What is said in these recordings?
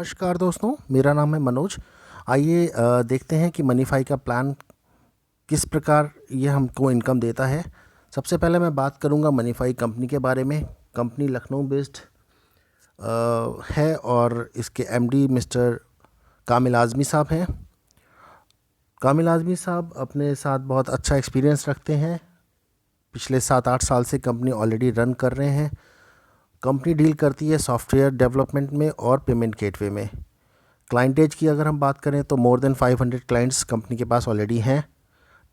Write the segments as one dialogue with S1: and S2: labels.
S1: नमस्कार दोस्तों, मेरा नाम है मनोज। आइए देखते हैं कि मनीफाई का प्लान किस प्रकार ये हमको इनकम देता है। सबसे पहले मैं बात करूंगा मनीफाई कंपनी के बारे में। कंपनी लखनऊ बेस्ड है और इसके एमडी मिस्टर कामिल आज़मी साहब हैं। कामिल आज़मी साहब अपने साथ बहुत अच्छा एक्सपीरियंस रखते हैं। पिछले 7-8 साल से कंपनी ऑलरेडी रन कर रहे हैं। कंपनी डील करती है सॉफ्टवेयर डेवलपमेंट में और पेमेंट गेटवे में। क्लाइंटेज की अगर हम बात करें तो मोर देन 500 क्लाइंट्स कंपनी के पास ऑलरेडी हैं।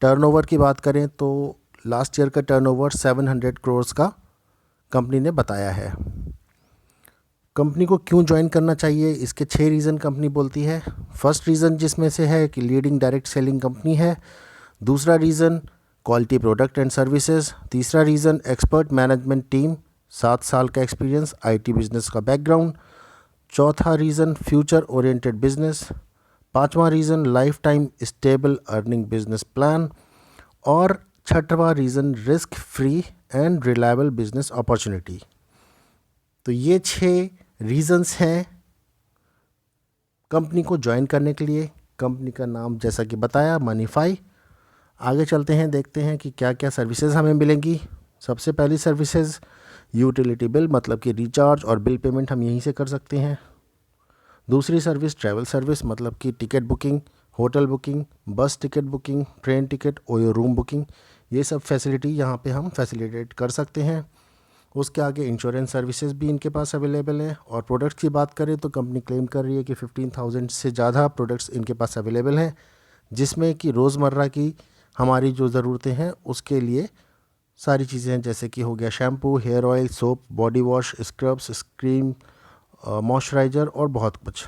S1: टर्नओवर की बात करें तो लास्ट ईयर का टर्नओवर 700 करोड़ का कंपनी ने बताया है। कंपनी को क्यों ज्वाइन करना चाहिए, इसके 6 रीज़न कंपनी बोलती है। फर्स्ट रीज़न जिसमें से है कि लीडिंग डायरेक्ट सेलिंग कंपनी है। दूसरा reason quality product and services. तीसरा रीज़न एक्सपर्ट मैनेजमेंट टीम, 7 साल का एक्सपीरियंस, आईटी बिजनेस का बैकग्राउंड। चौथा रीज़न फ्यूचर ओरिएंटेड बिजनेस। पांचवा reason life time stable earning business plan. और छठवां reason risk free and reliable business opportunity. तो ये 6 रीज़न्स हैं कंपनी को ज्वाइन करने के लिए। कंपनी का नाम जैसा कि बताया मनीफाई। आगे चलते हैं, देखते हैं कि क्या क्या सर्विसेज हमें मिलेंगी। सबसे पहली सर्विसेज यूटिलिटी बिल, मतलब कि रिचार्ज और बिल पेमेंट हम यहीं से कर सकते हैं। दूसरी सर्विस ट्रैवल सर्विस, मतलब कि टिकट बुकिंग, होटल बुकिंग, बस ticket booking, train ticket, OYO room booking, ये सब फैसिलिटी यहाँ पे हम फैसिलिटेट कर सकते हैं। उसके आगे इंश्योरेंस सर्विसेज भी इनके पास अवेलेबल है। और प्रोडक्ट्स की बात करें तो कंपनी क्लेम कर रही है कि 15,000 से ज़्यादा प्रोडक्ट्स इनके पास अवेलेबल हैं, जिसमें कि रोज़मर्रा की हमारी जो ज़रूरतें हैं उसके लिए सारी चीज़ें हैं, जैसे कि हो गया shampoo, hair oil, soap, body wash, scrubs, cream, moisturiser और बहुत कुछ।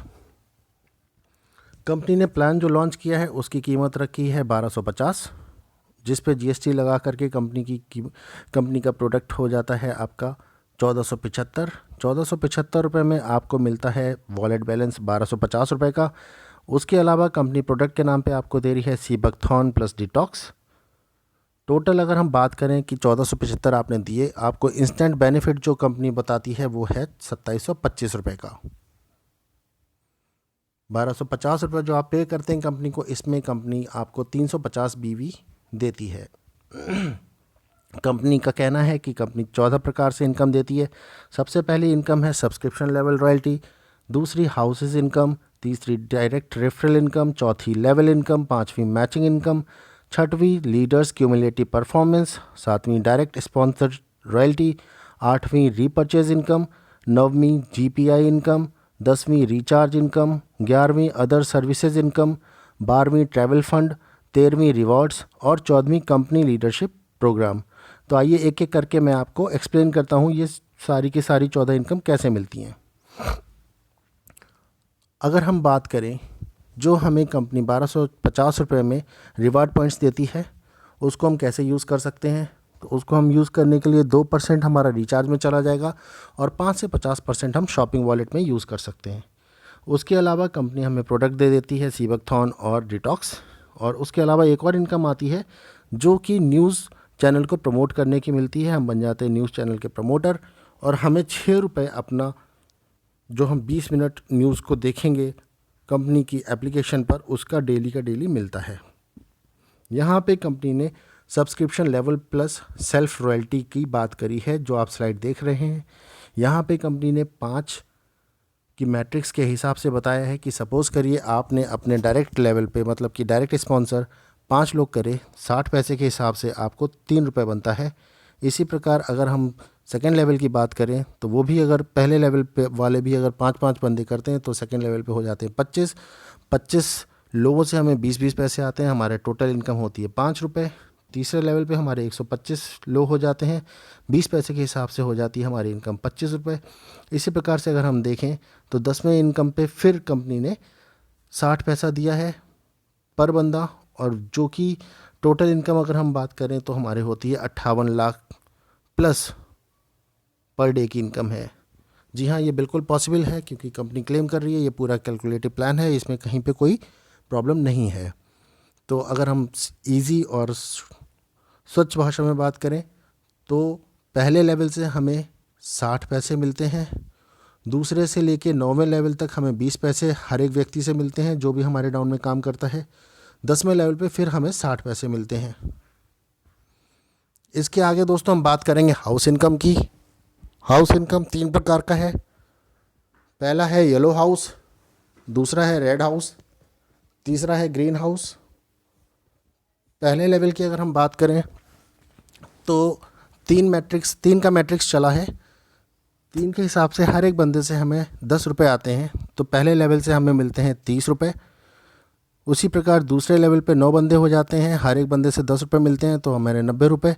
S1: कंपनी ने प्लान जो लॉन्च किया है उसकी कीमत रखी है 1250, जिस पे जीएसटी लगा करके कंपनी का प्रोडक्ट हो जाता है आपका 1475 रुपये में आपको मिलता है वॉलेट बैलेंस 1250 रुपये का। उसके अलावा कंपनी प्रोडक्ट के नाम पे आपको दे रही है सीबकथॉन प्लस डिटॉक्स। टोटल अगर हम बात करें कि 1475 आपने दिए, आपको इंस्टेंट बेनिफिट जो कंपनी बताती है वो है 2725 रुपये का। 1250 रुपये जो आप पे करते हैं कंपनी को, इसमें कंपनी आपको 350 बीवी देती है। कंपनी का कहना है कि कंपनी 14 प्रकार से इनकम देती है। सबसे पहली इनकम है सब्सक्रिप्शन लेवल रॉयल्टी, दूसरी हाउसेज इनकम, तीसरी डायरेक्ट रेफरल इनकम, चौथी लेवल इनकम, पांचवी मैचिंग इनकम, छठवीं लीडर्स क्यूमुलेटिव परफॉर्मेंस, सातवीं डायरेक्ट स्पॉन्सर रॉयल्टी, आठवीं रीपर्चेज इनकम, नौवीं जीपीआई इनकम, 10वीं रिचार्ज इनकम, 11वीं अदर सर्विसेज इनकम, 12वीं ट्रैवल फंड, 13वीं रिवॉर्ड्स और 14वीं कंपनी लीडरशिप प्रोग्राम। तो आइए एक एक करके मैं आपको एक्सप्लेन करता हूँ ये सारी की सारी 14 इनकम कैसे मिलती हैं। अगर हम बात करें जो हमें कंपनी 1250 रुपये में रिवार्ड पॉइंट्स देती है, उसको हम कैसे यूज़ कर सकते हैं। तो उसको हम यूज़ करने के लिए 2% हमारा रिचार्ज में चला जाएगा और 5 से 50% हम शॉपिंग वॉलेट में यूज़ कर सकते हैं। उसके अलावा कंपनी हमें प्रोडक्ट दे देती है सीबकथॉन और डिटॉक्स। और उसके अलावा एक और इनकम आती है जो कि न्यूज़ चैनल को प्रमोट करने की मिलती है। हम बन जाते हैं न्यूज़ चैनल के प्रमोटर और हमें 6 रुपये अपना जो हम 20 मिनट न्यूज़ को देखेंगे कंपनी की एप्लीकेशन पर, उसका डेली का डेली मिलता है। यहाँ पे कंपनी ने subscription level plus self royalty की बात करी है, जो आप स्लाइड देख रहे हैं। यहाँ पे कंपनी ने 5 की मैट्रिक्स के हिसाब से बताया है कि सपोज़ करिए आपने अपने डायरेक्ट लेवल पे, मतलब कि डायरेक्ट स्पॉन्सर 5 लोग करे, 60 पैसे के हिसाब से आपको 3 रुपये बनता है। इसी प्रकार अगर हम सेकेंड लेवल की बात करें तो वो भी अगर पहले लेवल पे वाले भी अगर 5-5 बंदे करते हैं तो सेकेंड लेवल पे हो जाते हैं 25 लोगों से हमें 20-20 पैसे आते हैं। हमारे टोटल इनकम होती है 5 रुपये। तीसरे लेवल पे हमारे 125 लोग हो जाते हैं, 20 पैसे के हिसाब से हो जाती है हमारी इनकम 25 रुपये। इसी प्रकार से अगर हम देखें तो 10वें इनकम पे फिर कंपनी ने 60 पैसा दिया है पर बंदा, और जो कि टोटल इनकम अगर हम बात करें तो हमारे होती है 58 लाख प्लस पर डे की इनकम है। जी हाँ, ये बिल्कुल पॉसिबल है क्योंकि कंपनी क्लेम कर रही है, ये पूरा कैलकुलेटिव प्लान है, इसमें कहीं पे कोई प्रॉब्लम नहीं है। तो अगर हम इजी और स्वच्छ भाषा में बात करें तो पहले लेवल से हमें 60 पैसे मिलते हैं, दूसरे से लेके 9वें लेवल तक हमें 20 पैसे हर एक व्यक्ति से मिलते हैं जो भी हमारे डाउन में काम करता है। 10वें लेवल पे फिर हमें 60 पैसे मिलते हैं। इसके आगे दोस्तों हम बात करेंगे हाउस इनकम की। हाउस इनकम 3 प्रकार का है। पहला है येलो हाउस, दूसरा है रेड हाउस, तीसरा है ग्रीन हाउस। पहले लेवल की अगर हम बात करें तो 3 का मैट्रिक्स चला है। 3 के हिसाब से हर एक बंदे से हमें 10 रुपये आते हैं, तो पहले लेवल से हमें मिलते हैं 30 रुपये। उसी प्रकार दूसरे लेवल पे 9 बंदे हो जाते हैं, हर एक बंदे से 10 रुपये मिलते हैं, तो हमारे 90 रुपये।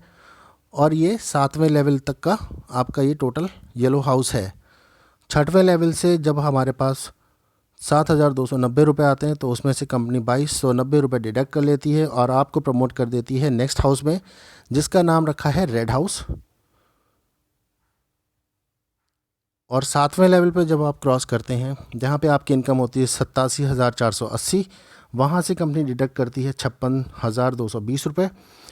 S1: और ये 7वें लेवल तक का आपका ये टोटल येलो हाउस है। 6वें लेवल से जब हमारे पास 7,290 रुपये आते हैं तो उसमें से कंपनी 2,290 रुपये डिडक्ट कर लेती है और आपको प्रमोट कर देती है नेक्स्ट हाउस में, जिसका नाम रखा है रेड हाउस। और 7वें लेवल पे जब आप क्रॉस करते हैं, जहाँ पे आपकी इनकम होती है 87,480, वहाँ से कंपनी डिडक्ट करती है 56,220 रुपये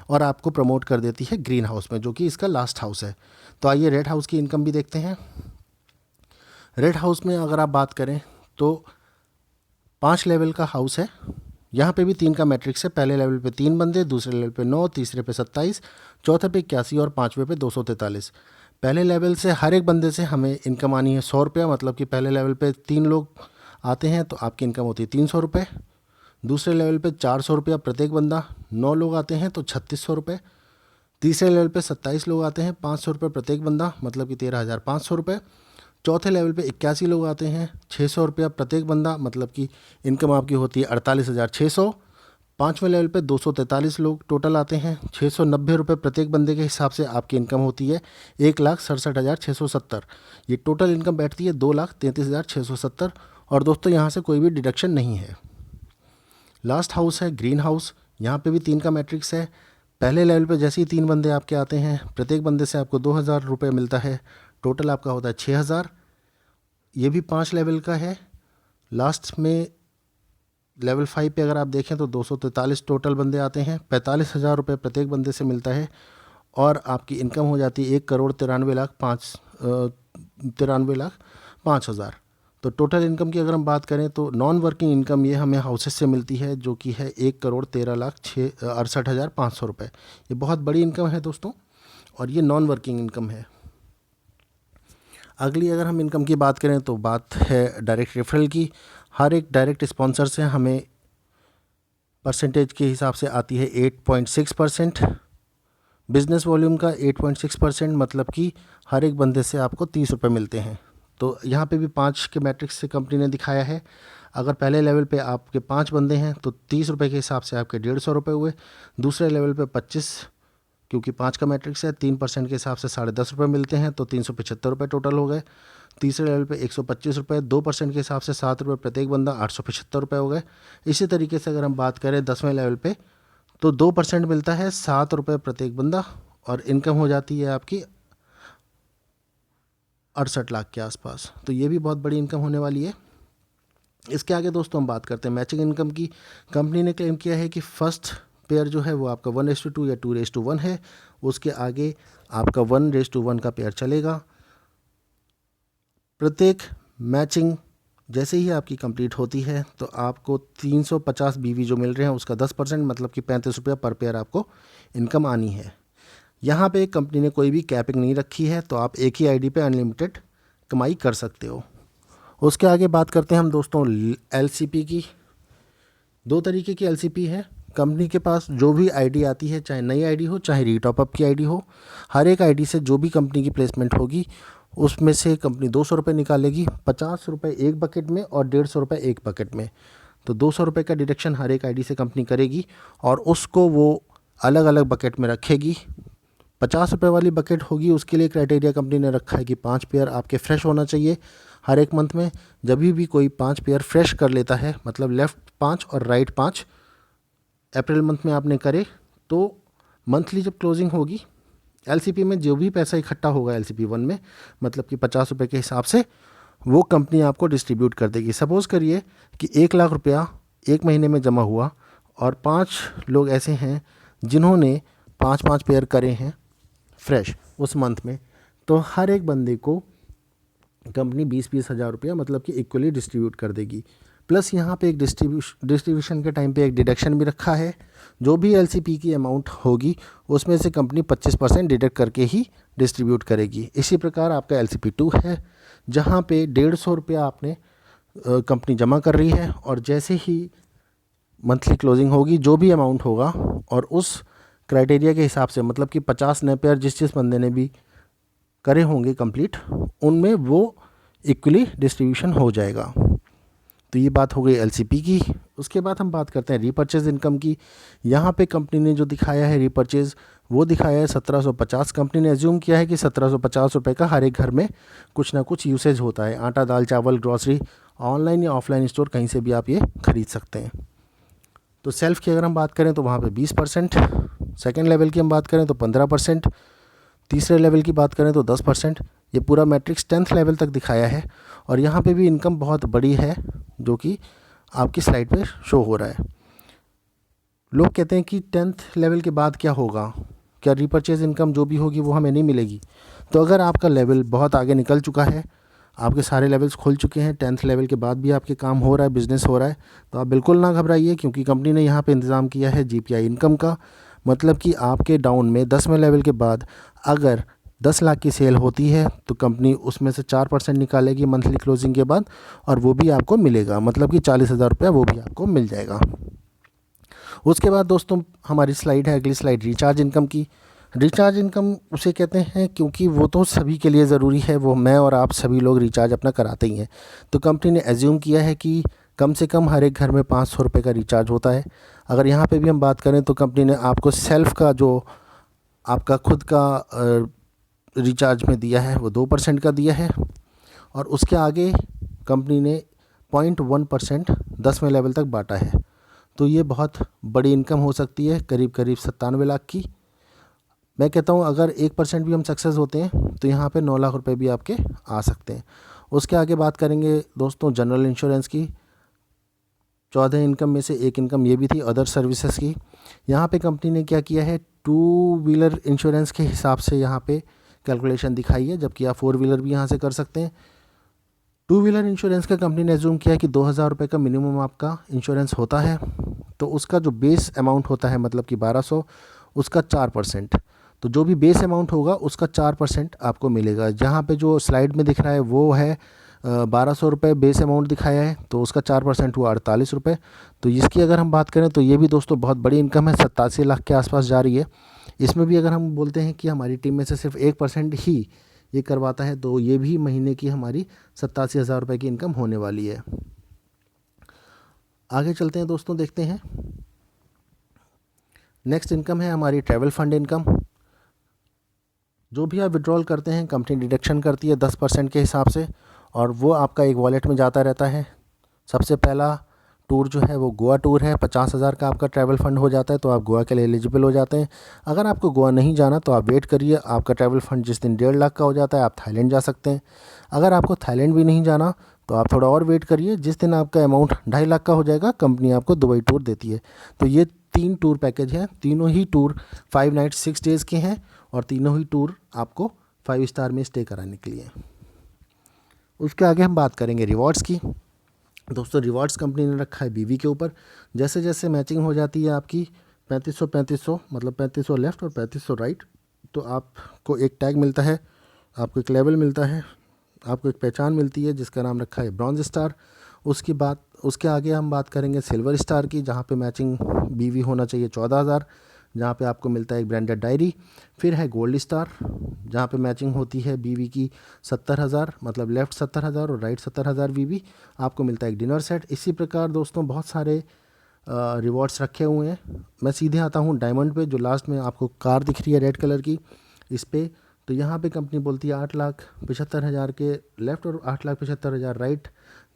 S1: और आपको प्रमोट कर देती है ग्रीन हाउस में, जो कि इसका लास्ट हाउस है। तो आइए रेड हाउस की इनकम भी देखते हैं। रेड हाउस में अगर आप बात करें तो 5 लेवल का हाउस है। यहाँ पे भी 3 का मैट्रिक्स है। पहले लेवल पे 3 बंदे, दूसरे लेवल पे 9, तीसरे पे 27, चौथे पे 81 और 5वें पे 243। पहले लेवल से हर एक बंदे से हमें इनकम आनी है 100 रुपया, मतलब कि पहले लेवल पे 3 लोग आते हैं तो आपकी इनकम होती है 300 रुपये। दूसरे लेवल पे 400 रुपया प्रत्येक बंदा, 9 लोग आते हैं तो 3600 रुपये। तीसरे लेवल पे 27 लोग आते हैं, 500 रुपये प्रत्येक बंदा, मतलब कि 13,500 रुपये। चौथे लेवल पे 81 लोग आते हैं, 600 रुपया प्रत्येक बंदा, मतलब कि इनकम आपकी होती है 48,600। 5वें लेवल पे 243 लोग टोटल आते हैं, 690 रुपये प्रत्येक बंदे के हिसाब से आपकी इनकम होती है 1,67,670। ये टोटल इनकम बैठती है 2,33,670। और दोस्तों यहाँ से कोई भी डिडक्शन नहीं है। लास्ट हाउस है ग्रीन हाउस। यहाँ पे भी 3 का मैट्रिक्स है। पहले लेवल पे जैसे ही 3 बंदे आपके आते हैं, प्रत्येक बंदे से आपको 2,000 रुपये मिलता है, टोटल आपका होता है 6,000। ये भी 5 लेवल का है। लास्ट में लेवल 5 पे अगर आप देखें तो 243 टोटल बंदे आते हैं, 45,000 रुपये प्रत्येक बंदे से मिलता है और आपकी इनकम हो जाती है 1,93,05,000। तो टोटल इनकम की अगर हम बात करें तो नॉन वर्किंग इनकम ये हमें हाउसेस से मिलती है, जो कि है 1,13,68,500 रुपये। ये बहुत बड़ी इनकम है दोस्तों, और ये नॉन वर्किंग इनकम है। अगली अगर हम इनकम की बात करें तो बात है डायरेक्ट रेफरल की। हर एक डायरेक्ट स्पॉन्सर से हमें परसेंटेज के हिसाब से आती है 8.6%। बिज़नेस वॉल्यूम का 8.6%, मतलब कि हर एक बंदे से आपको 30 रुपये मिलते हैं। तो यहाँ पे भी 5 के मैट्रिक्स से कंपनी ने दिखाया है। अगर पहले लेवल पे आपके 5 बंदे हैं तो 30 रुपये के हिसाब से आपके 150 रुपये हुए। दूसरे लेवल पे 25, क्योंकि 5 का मैट्रिक्स है, 3% के हिसाब से 10.5 रुपये मिलते हैं, तो 375 रुपये टोटल हो गए। तीसरे लेवल पे 125 रुपये, 2% के हिसाब से 7 रुपये प्रत्येक बंदा, 875 रुपये हो गए। इसी तरीके से अगर हम बात करें 10वें लेवल पे तो 2% मिलता है, 7 रुपये प्रत्येक बंदा, और इनकम हो जाती है आपकी 68 लाख के आसपास। तो ये भी बहुत बड़ी इनकम होने वाली है। इसके आगे दोस्तों हम बात करते हैं मैचिंग इनकम की। कंपनी ने क्लेम किया है कि फर्स्ट पेयर जो है वो आपका 1:2 या 2:1 है। उसके आगे आपका 1:1 का पेयर चलेगा। प्रत्येक मैचिंग जैसे ही आपकी कंप्लीट होती है तो आपको 350 बीवी जो मिल रहे हैं उसका 10%, मतलब कि 35 रुपया पर पेयर आपको इनकम आनी है। यहाँ पे कंपनी ने कोई भी कैपिंग नहीं रखी है, तो आप एक ही आईडी पे अनलिमिटेड कमाई कर सकते हो। उसके आगे बात करते हैं हम दोस्तों एलसीपी की। 2 तरीके की एलसीपी है। कंपनी के पास जो भी आईडी आती है, चाहे नई आईडी हो चाहे रीटॉपअप की आईडी हो, हर एक आईडी से जो भी कंपनी की प्लेसमेंट होगी उसमें से कंपनी 200 रुपये निकालेगी, 50 रुपये एक बकेट में और 150 रुपये एक बकेट में। तो 200 रुपये का डिडक्शन हर एक आईडी से कंपनी करेगी और उसको वो अलग अलग बकेट में रखेगी। 50 रुपये वाली बकेट होगी, उसके लिए क्राइटेरिया कंपनी ने रखा है कि 5 पेयर आपके फ्रेश होना चाहिए हर एक मंथ में। जब भी कोई 5 पेयर फ्रेश कर लेता है, मतलब लेफ़्ट 5 और राइट 5 अप्रैल मंथ में आपने करे, तो मंथली जब क्लोजिंग होगी एलसीपी में जो भी पैसा इकट्ठा होगा एलसीपी 1 में, मतलब कि 50 रुपये के हिसाब से वो कंपनी आपको डिस्ट्रीब्यूट कर देगी। सपोज़ करिए कि 1 लाख रुपया एक महीने में जमा हुआ और 5 लोग ऐसे हैं जिन्होंने 5-5 पेयर करे हैं फ्रेश उस मंथ में, तो हर एक बंदे को कंपनी 20-20 हज़ार रुपया मतलब कि इक्वली डिस्ट्रीब्यूट कर देगी। प्लस यहाँ पे एक डिस्ट्रीब्यूशन के टाइम पे एक डिडक्शन भी रखा है। जो भी एलसीपी की अमाउंट होगी उसमें से कंपनी 25% डिडक्ट करके ही डिस्ट्रीब्यूट करेगी। इसी प्रकार आपका एलसीपी 2 है, जहाँ पे 150 रुपया आपने कंपनी जमा कर रही है, और जैसे ही मंथली क्लोजिंग होगी जो भी अमाउंट होगा और उस क्राइटेरिया के हिसाब से, मतलब कि 50 नए पेयर जिस बंदे ने भी करे होंगे कंप्लीट, उनमें वो इक्वली डिस्ट्रीब्यूशन हो जाएगा। तो ये बात हो गई एलसीपी की। उसके बाद हम बात करते हैं रीपर्चेज इनकम की। यहाँ पे कंपनी ने जो दिखाया है रीपर्चेज, वो दिखाया है 1750। कंपनी ने एज्यूम किया है कि 1750 रुपये का हर एक घर में कुछ ना कुछ यूसेज होता है। आटा, दाल, चावल, ग्रॉसरी, ऑनलाइन या ऑफलाइन स्टोर कहीं से भी आप ये खरीद सकते हैं। तो सेल्फ की अगर हम बात करें तो वहाँ पे 20%, सेकेंड लेवल की हम बात करें तो 15%, तीसरे लेवल की बात करें तो 10%। ये पूरा मैट्रिक्स 10th लेवल तक दिखाया है, और यहाँ पे भी इनकम बहुत बड़ी है जो कि आपकी स्लाइड पे शो हो रहा है। लोग कहते हैं कि 10th लेवल के बाद क्या होगा, क्या रीपर्चेज इनकम जो भी होगी वो हमें नहीं मिलेगी। तो अगर आपका लेवल बहुत आगे निकल चुका है, आपके सारे लेवल्स खुल चुके हैं, 10th लेवल के बाद भी आपके काम हो रहा है, बिज़नेस हो रहा है, तो आप बिल्कुल ना घबराइए, क्योंकि कंपनी ने यहाँ पे इंतज़ाम किया है जीपीआई इनकम का। मतलब कि आपके डाउन में 10वें लेवल के बाद अगर 10 लाख की सेल होती है तो कंपनी उसमें से 4% निकालेगी मंथली क्लोजिंग के बाद, और वो भी आपको मिलेगा, मतलब कि 40,000 रुपया वो भी आपको मिल जाएगा। उसके बाद दोस्तों हमारी स्लाइड है, अगली स्लाइड रिचार्ज इनकम की। रिचार्ज इनकम उसे कहते हैं क्योंकि वो तो सभी के लिए ज़रूरी है, वो मैं और आप सभी लोग रिचार्ज अपना कराते ही हैं। तो कंपनी ने एज्यूम किया है कि कम से कम हर एक घर में 500 रुपये का रिचार्ज होता है। अगर यहाँ पे भी हम बात करें तो कंपनी ने आपको सेल्फ का जो आपका खुद का रिचार्ज में दिया है वो 2% का दिया है, और उसके आगे कंपनी ने 0.1% 10वें लेवल तक बांटा है। तो ये बहुत बड़ी इनकम हो सकती है, करीब करीब 97 लाख की। मैं कहता हूँ अगर 1% भी हम सक्सेस होते हैं तो यहाँ पे 9 लाख रुपए भी आपके आ सकते हैं। उसके आगे बात करेंगे दोस्तों जनरल इंश्योरेंस की। 14 इनकम में से एक इनकम ये भी थी अदर सर्विसेज की। यहाँ पे कंपनी ने क्या किया है, 2 व्हीलर इंश्योरेंस के हिसाब से यहाँ पे कैलकुलेशन दिखाई है, जबकि आप 4 व्हीलर भी यहाँ से कर सकते हैं। 2 व्हीलर इंश्योरेंस का कंपनी ने एज्यूम किया है कि 2,000 रुपये का मिनिमम आपका इंश्योरेंस होता है, तो उसका जो बेस अमाउंट होता है मतलब कि 1200, उसका 4%। तो जो भी बेस अमाउंट होगा उसका 4% आपको मिलेगा। जहाँ पे जो स्लाइड में दिख रहा है वो है 1200 रुपये बेस अमाउंट दिखाया है, तो उसका 4% हुआ 48 रुपये। तो इसकी अगर हम बात करें तो ये भी दोस्तों बहुत बड़ी इनकम है, 87 लाख के आसपास जा रही है। इसमें भी अगर हम बोलते हैं कि हमारी टीम में से सिर्फ 1% ही ये करवाता है, तो ये भी महीने की हमारी 87,000 रुपये की इनकम होने वाली है। आगे चलते हैं दोस्तों, देखते हैं नेक्स्ट इनकम है हमारी ट्रैवल फंड इनकम। जो भी आप विड्रॉल करते हैं कंपनी डिडक्शन करती है 10% के हिसाब से, और वो आपका एक वॉलेट में जाता रहता है। सबसे पहला टूर जो है वो गोवा टूर है, 50,000 का आपका ट्रैवल फंड हो जाता है, तो आप गोवा के लिए एलिजिबल हो जाते हैं। अगर आपको गोवा नहीं जाना तो आप वेट करिए, आपका ट्रैवल फंड जिस दिन 1.5 लाख का हो जाता है आप थाईलैंड जा सकते हैं। अगर आपको थाईलैंड भी नहीं जाना तो आप थोड़ा और वेट करिए, जिस दिन आपका अमाउंट 2.5 लाख का हो जाएगा कंपनी आपको दुबई टूर देती है। तो ये 3 टूर पैकेज हैं, तीनों ही टूर 5 नाइट 6 डेज़ के हैं, और तीनों ही टूर आपको 5 स्टार में स्टे कराने के लिए। उसके आगे हम बात करेंगे रिवॉर्ड्स की। दोस्तों रिवॉर्ड्स कंपनी ने रखा है बीवी के ऊपर। जैसे जैसे मैचिंग हो जाती है आपकी 3500 मतलब 3500 लेफ़्ट और 3500 राइट, तो आपको एक टैग मिलता है, आपको एक लेवल मिलता है, आपको एक पहचान मिलती है जिसका नाम रखा है ब्रॉन्ज स्टार। उसके आगे हम बात करेंगे सिल्वर स्टार की, जहाँ पे मैचिंग बीवी होना चाहिए 14,000, जहाँ पे आपको मिलता है एक ब्रांडेड डायरी। फिर है गोल्ड स्टार, जहाँ पे मैचिंग होती है बीवी की 70,000, मतलब लेफ़्ट 70,000 और राइट 70,000 बीवी, आपको मिलता है एक डिनर सेट। इसी प्रकार दोस्तों बहुत सारे रिवॉर्ड्स रखे हुए हैं। मैं सीधे आता हूँ डायमंड पे, जो लास्ट में आपको कार दिख रही है रेड कलर की, इस पर। तो यहाँ पे कंपनी बोलती है 8,75,000 के लेफ़्ट और 8,75,000 राइट।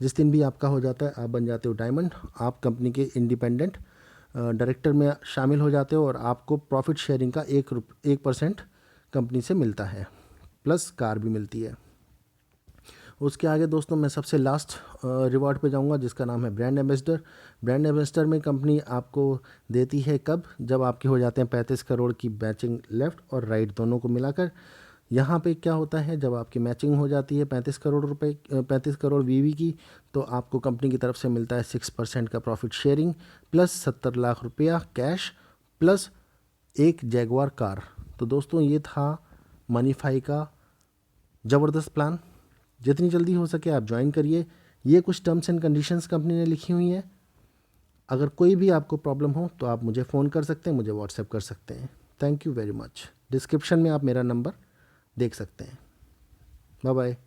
S1: जिस दिन भी आपका हो जाता है आप बन जाते हो डायमंड, आप कंपनी के इंडिपेंडेंट डायरेक्टर में शामिल हो जाते हो, और आपको प्रॉफिट शेयरिंग का 1% कंपनी से मिलता है, प्लस कार भी मिलती है। उसके आगे दोस्तों मैं सबसे लास्ट रिवॉर्ड पे जाऊंगा, जिसका नाम है ब्रांड एम्बेसडर। ब्रांड एम्बेसडर में कंपनी आपको देती है कब, जब आपके हो जाते हैं 35 करोड़ की मैचिंग लेफ़्ट और राइट दोनों को मिलाकर। यहाँ पे क्या होता है, जब आपकी मैचिंग हो जाती है 35 करोड़ वीवी की, तो आपको कंपनी की तरफ से मिलता है 6% का प्रॉफिट शेयरिंग प्लस 70 लाख रुपया कैश प्लस एक जैगवार कार। तो दोस्तों ये था मनीफाई का ज़बरदस्त प्लान। जितनी जल्दी हो सके आप ज्वाइन करिए। ये कुछ टर्म्स एंड कंडीशंस कंपनी ने लिखी हुई हैं। अगर कोई भी आपको प्रॉब्लम हो तो आप मुझे फ़ोन कर सकते हैं, मुझे व्हाट्सएप कर सकते हैं। Thank you very much. Description में आप मेरा नंबर देख सकते हैं। Bye bye.